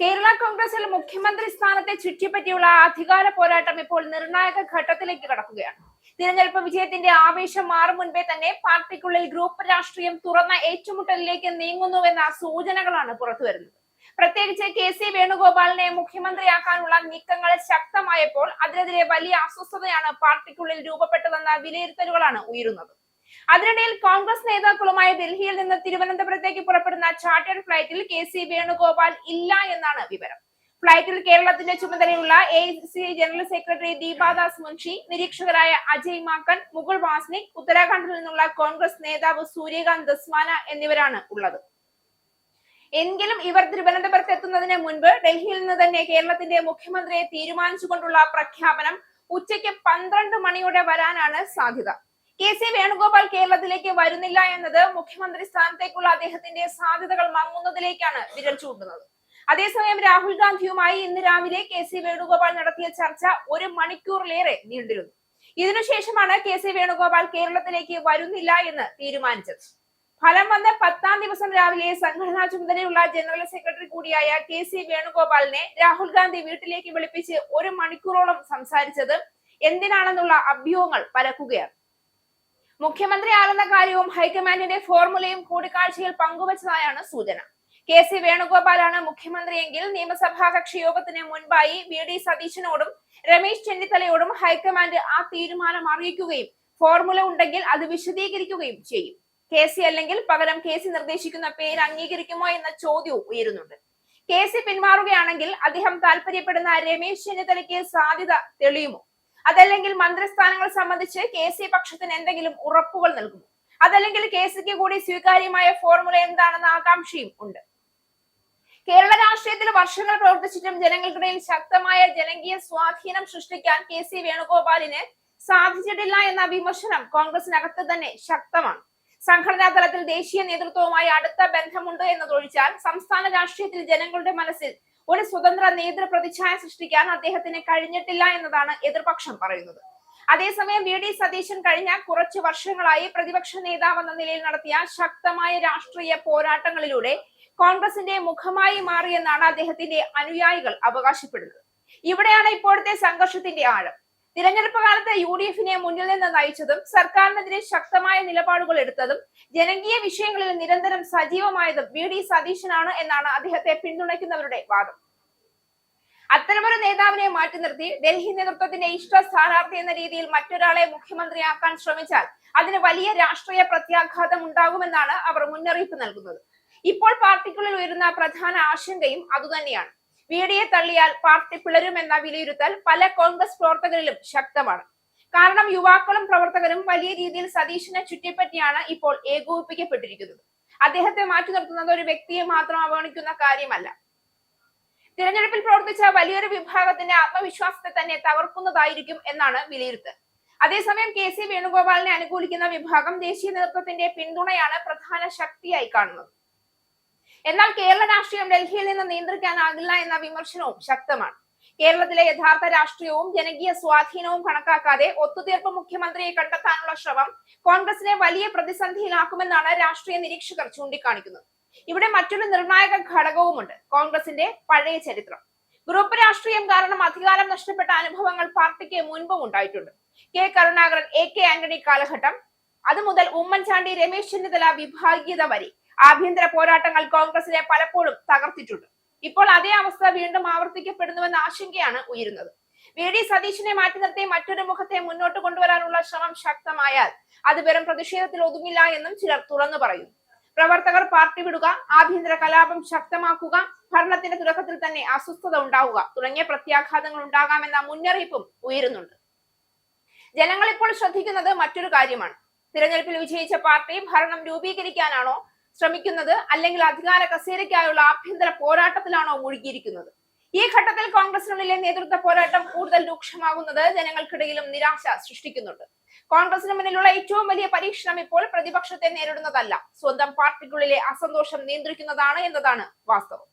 കേരള കോൺഗ്രസിൽ മുഖ്യമന്ത്രി സ്ഥാനത്തെ ചുറ്റിപ്പറ്റിയുള്ള അധികാര പോരാട്ടം ഇപ്പോൾ നിർണായക ഘട്ടത്തിലേക്ക് കടക്കുകയാണ്. തിരഞ്ഞെടുപ്പ് വിജയത്തിന്റെ ആവേശം മാറും മുൻപേ തന്നെ പാർട്ടിക്കുള്ളിൽ ഗ്രൂപ്പ് രാഷ്ട്രീയം തുറന്ന ഏറ്റുമുട്ടലിലേക്ക് നീങ്ങുന്നുവെന്ന സൂചനകളാണ് പുറത്തുവരുന്നത്. പ്രത്യേകിച്ച് കെ.സി. വേണുഗോപാലിനെ മുഖ്യമന്ത്രിയാക്കാനുള്ള നീക്കങ്ങൾ ശക്തമായപ്പോൾ അതിനെതിരെ വലിയ അസ്വസ്ഥതയാണ് പാർട്ടിക്കുള്ളിൽ രൂപപ്പെട്ടതെന്ന വിലയിരുത്തലുകളാണ് ഉയരുന്നത്. അതിനിടയിൽ കോൺഗ്രസ് നേതാക്കളുമായി ഡൽഹിയിൽ നിന്ന് തിരുവനന്തപുരത്തേക്ക് പുറപ്പെടുന്ന ചാർട്ടേഡ് ഫ്ലൈറ്റിൽ കെ.സി. വേണുഗോപാൽ ഇല്ല എന്നാണ് വിവരം. ഫ്ലൈറ്റിൽ കേരളത്തിന്റെ ചുമതലയുള്ള AICC general secretary Deepadas Munshi, നിരീക്ഷകരായ അജയ് മാക്കൻ, മുകുൾ വാസ്നിക്, ഉത്തരാഖണ്ഡിൽ നിന്നുള്ള കോൺഗ്രസ് നേതാവ് സൂര്യകാന്ത് ദസ്മാന എന്നിവരാണ് ഉള്ളത്. എങ്കിലും ഇവർ തിരുവനന്തപുരത്ത് എത്തുന്നതിന് മുൻപ് ഡൽഹിയിൽ നിന്ന് തന്നെ കേരളത്തിന്റെ മുഖ്യമന്ത്രിയെ തീരുമാനിച്ചുകൊണ്ടുള്ള പ്രഖ്യാപനം ഉച്ചയ്ക്ക് 12 മണിയോടെ വരാനാണ് സാധ്യത. കെ.സി. വേണുഗോപാൽ കേരളത്തിലേക്ക് വരുന്നില്ല എന്നത് മുഖ്യമന്ത്രി സ്ഥാനത്തേക്കുള്ള അദ്ദേഹത്തിന്റെ സാധ്യതകൾ മങ്ങുന്നതിലേക്കാണ് വിരൽ ചൂണ്ടുന്നത്. അതേസമയം രാഹുൽ ഗാന്ധിയുമായി ഇന്ന് രാവിലെ കെ.സി. വേണുഗോപാൽ നടത്തിയ ചർച്ച 1 മണിക്കൂറിലേറെ നീണ്ടിരുന്നു. ഇതിനുശേഷമാണ് കെ.സി. വേണുഗോപാൽ കേരളത്തിലേക്ക് വരുന്നില്ല എന്ന് തീരുമാനിച്ചത്. ഫലം വന്ന 10ാം ദിവസം രാവിലെ സംഘടനാ ചുമതലയുള്ള ജനറൽ സെക്രട്ടറി കൂടിയായ കെ.സി. വേണുഗോപാലിനെ രാഹുൽ ഗാന്ധി വീട്ടിലേക്ക് വിളിപ്പിച്ച് 1 മണിക്കൂറോളം സംസാരിച്ചത് എന്തിനാണെന്നുള്ള അഭ്യൂഹങ്ങൾ പരക്കുകയാണ്. മുഖ്യമന്ത്രിയാകുന്ന കാര്യവും ഹൈക്കമാൻഡിന്റെ ഫോർമുലയും കൂടിക്കാഴ്ചയിൽ പങ്കുവച്ചതായാണ് സൂചന. കെ.സി. വേണുഗോപാലാണ് മുഖ്യമന്ത്രിയെങ്കിൽ നിയമസഭാ കക്ഷി യോഗത്തിന് മുൻപായി വി.ഡി. സതീശനോടും രമേശ് ചെന്നിത്തലയോടും ഹൈക്കമാൻഡ് ആ തീരുമാനം അറിയിക്കുകയും ഫോർമുല ഉണ്ടെങ്കിൽ അത് വിശദീകരിക്കുകയും ചെയ്യും. കെ.സി. അല്ലെങ്കിൽ പകരം കെ.സി. നിർദ്ദേശിക്കുന്ന പേര് അംഗീകരിക്കുമോ എന്ന ചോദ്യവും ഉയരുന്നുണ്ട്. കെ.സി. പിന്മാറുകയാണെങ്കിൽ അദ്ദേഹം താല്പര്യപ്പെടുന്ന രമേശ് ചെന്നിത്തലയ്ക്ക് സാധ്യത തെളിയുമോ? അതല്ലെങ്കിൽ മന്ത്രിസ്ഥാനങ്ങൾ സംബന്ധിച്ച് കെ.സി. പക്ഷത്തിന് എന്തെങ്കിലും ഉറപ്പുകൾ നൽകുമോ? അതല്ലെങ്കിൽ കെ.സിക്ക് കൂടി സ്വീകാര്യമായ ഫോർമുല എന്താണെന്ന ആകാംക്ഷയും ഉണ്ട്. കേരള രാഷ്ട്രീയത്തിൽ വർഷങ്ങൾ പ്രവർത്തിച്ചിട്ടും ജനങ്ങൾക്കിടയിൽ ശക്തമായ ജനകീയ സ്വാധീനം സൃഷ്ടിക്കാൻ കെ.സി. വേണുഗോപാലിന് സാധിച്ചിട്ടില്ല എന്ന വിമർശനം കോൺഗ്രസിനകത്ത് തന്നെ ശക്തമാണ്. സംഘടനാ തലത്തിൽ ദേശീയ നേതൃത്വവുമായി അടുത്ത ബന്ധമുണ്ട് എന്നതൊഴിച്ചാൽ സംസ്ഥാന രാഷ്ട്രീയത്തിൽ ജനങ്ങളുടെ മനസ്സിൽ ഒരു സ്വതന്ത്ര നേതൃ പ്രതിച്ഛായ സൃഷ്ടിക്കാൻ അദ്ദേഹത്തിന് കഴിഞ്ഞിട്ടില്ല എന്നതാണ് എതിർപക്ഷം പറയുന്നത്. അതേസമയം വി.ഡി. സതീശൻ കഴിഞ്ഞ കുറച്ചു വർഷങ്ങളായി പ്രതിപക്ഷ നേതാവെന്ന നിലയിൽ നടത്തിയ ശക്തമായ രാഷ്ട്രീയ പോരാട്ടങ്ങളിലൂടെ കോൺഗ്രസിന്റെ മുഖമായി മാറിയെന്നാണ് അദ്ദേഹത്തിന്റെ അനുയായികൾ അവകാശപ്പെടുന്നത്. ഇവിടെയാണ് ഇപ്പോഴത്തെ സംഘർഷത്തിന്റെ ആഴം. തിരഞ്ഞെടുപ്പ് കാലത്ത് യു.ഡി.എഫിനെ മുന്നിൽ നിന്ന് നയിച്ചതും സർക്കാരിനെതിരെ ശക്തമായ നിലപാടുകൾ എടുത്തതും ജനകീയ വിഷയങ്ങളിൽ നിരന്തരം സജീവമായതും വി.ഡി. സതീശനാണ് എന്നാണ് അദ്ദേഹത്തെ പിന്തുണയ്ക്കുന്നവരുടെ വാദം. അത്തരമൊരു നേതാവിനെ മാറ്റി നിർത്തി ഡൽഹി നേതൃത്വത്തിന്റെ ഇഷ്ട സ്ഥാനാർത്ഥി എന്ന രീതിയിൽ മറ്റൊരാളെ മുഖ്യമന്ത്രിയാക്കാൻ ശ്രമിച്ചാൽ അതിന് വലിയ രാഷ്ട്രീയ പ്രത്യാഘാതം ഉണ്ടാകുമെന്നാണ് അവർ മുന്നറിയിപ്പ് നൽകുന്നത്. ഇപ്പോൾ പാർട്ടിക്കുള്ളിൽ ഉയരുന്ന പ്രധാന ആശങ്കയും അതുതന്നെയാണ്. വി.ഡിയെ തള്ളിയാൽ പാർട്ടി പിളരുമെന്ന വിലയിരുത്തൽ പല കോൺഗ്രസ് പ്രവർത്തകരിലും ശക്തമാണ്. കാരണം യുവാക്കളും പ്രവർത്തകരും വലിയ രീതിയിൽ സതീശനെ ചുറ്റിപ്പറ്റിയാണ് ഇപ്പോൾ ഏകോപിപ്പിക്കപ്പെട്ടിരിക്കുന്നത്. അദ്ദേഹത്തെ മാറ്റി നിർത്തുന്നത് ഒരു വ്യക്തിയെ മാത്രം അവഗണിക്കുന്ന കാര്യമല്ല. തിരഞ്ഞെടുപ്പിൽ പ്രവർത്തിച്ച വലിയൊരു വിഭാഗത്തിന്റെ ആത്മവിശ്വാസത്തെ തന്നെ തകർക്കുന്നതായിരിക്കും എന്നാണ് വിലയിരുത്തൽ. അതേസമയം കെ.സി. വേണുഗോപാലിനെ അനുകൂലിക്കുന്ന വിഭാഗം ദേശീയ നേതൃത്വത്തിന്റെ പിന്തുണയാണ് പ്രധാന ശക്തിയായി കാണുന്നത്. എന്നാൽ കേരള രാഷ്ട്രീയം ഡൽഹിയിൽ നിന്ന് നിയന്ത്രിക്കാനാകില്ല എന്ന വിമർശനവും ശക്തമാണ്. കേരളത്തിലെ യഥാർത്ഥ രാഷ്ട്രീയവും ജനകീയ സ്വാധീനവും കണക്കാക്കാതെ ഒത്തുതീർപ്പ് മുഖ്യമന്ത്രിയെ കണ്ടെത്താനുള്ള ശ്രമം കോൺഗ്രസിനെ വലിയ പ്രതിസന്ധിയിലാക്കുമെന്നാണ് രാഷ്ട്രീയ നിരീക്ഷകർ ചൂണ്ടിക്കാണിക്കുന്നത്. ഇവിടെ മറ്റൊരു നിർണായക ഘടകവുമുണ്ട്: കോൺഗ്രസിന്റെ പഴയ ചരിത്രം. ഗ്രൂപ്പ് രാഷ്ട്രീയം കാരണം അധികാരം നഷ്ടപ്പെട്ട അനുഭവങ്ങൾ പാർട്ടിക്ക് മുൻപും ഉണ്ടായിട്ടുണ്ട്. K Karunakaran, AK. ആന്റണി കാലഘട്ടം, അതുമുതൽ ഉമ്മൻചാണ്ടി, രമേശ് ചെന്നിത്തല വിഭാഗീയത വരെ ആഭ്യന്തര പോരാട്ടങ്ങൾ കോൺഗ്രസിനെ പലപ്പോഴും തകർത്തിട്ടുണ്ട്. ഇപ്പോൾ അതേ അവസ്ഥ വീണ്ടും ആവർത്തിക്കപ്പെടുന്നുവെന്ന ആശങ്കയാണ് ഉയരുന്നത്. വി.ഡി. സതീശനെ മാറ്റി നിർത്തി മറ്റൊരു മുഖത്തെ മുന്നോട്ട് കൊണ്ടുവരാനുള്ള ശ്രമം ശക്തമായാൽ അത് വെറും പ്രതിഷേധത്തിൽ ഒതുങ്ങില്ല എന്നും ചിലർ തുറന്നു പറയുന്നു. പ്രവർത്തകർ പാർട്ടി വിടുക, ആഭ്യന്തര കലാപം ശക്തമാക്കുക, ഭരണത്തിന്റെ തുടക്കത്തിൽ തന്നെ അസ്വസ്ഥത ഉണ്ടാവുക തുടങ്ങിയ പ്രത്യാഘാതങ്ങൾ ഉണ്ടാകാമെന്ന മുന്നറിയിപ്പും ഉയരുന്നുണ്ട്. ജനങ്ങൾ ഇപ്പോൾ ശ്രദ്ധിക്കുന്നത് മറ്റൊരു കാര്യമാണ്: തിരഞ്ഞെടുപ്പിൽ വിജയിച്ച പാർട്ടി ഭരണം രൂപീകരിക്കാനാണോ ശ്രമിക്കുന്നത്, അല്ലെങ്കിൽ അധികാര കസേരയ്ക്കായുള്ള ആഭ്യന്തര പോരാട്ടത്തിലാണോ മുഴുകിയിരിക്കുന്നത്? ഈ ഘട്ടത്തിൽ കോൺഗ്രസിനുള്ളിലെ നേതൃത്വ പോരാട്ടം കൂടുതൽ രൂക്ഷമാകുന്നത് ജനങ്ങൾക്കിടയിലും നിരാശ സൃഷ്ടിക്കുന്നുണ്ട്. കോൺഗ്രസിന് മുന്നിലുള്ള ഏറ്റവും വലിയ പരീക്ഷണം ഇപ്പോൾ പ്രതിപക്ഷത്തെ നേരിടുന്നതല്ല, സ്വന്തം പാർട്ടിക്കുള്ളിലെ അസന്തോഷം നിയന്ത്രിക്കുന്നതാണ് എന്നതാണ് വാസ്തവം.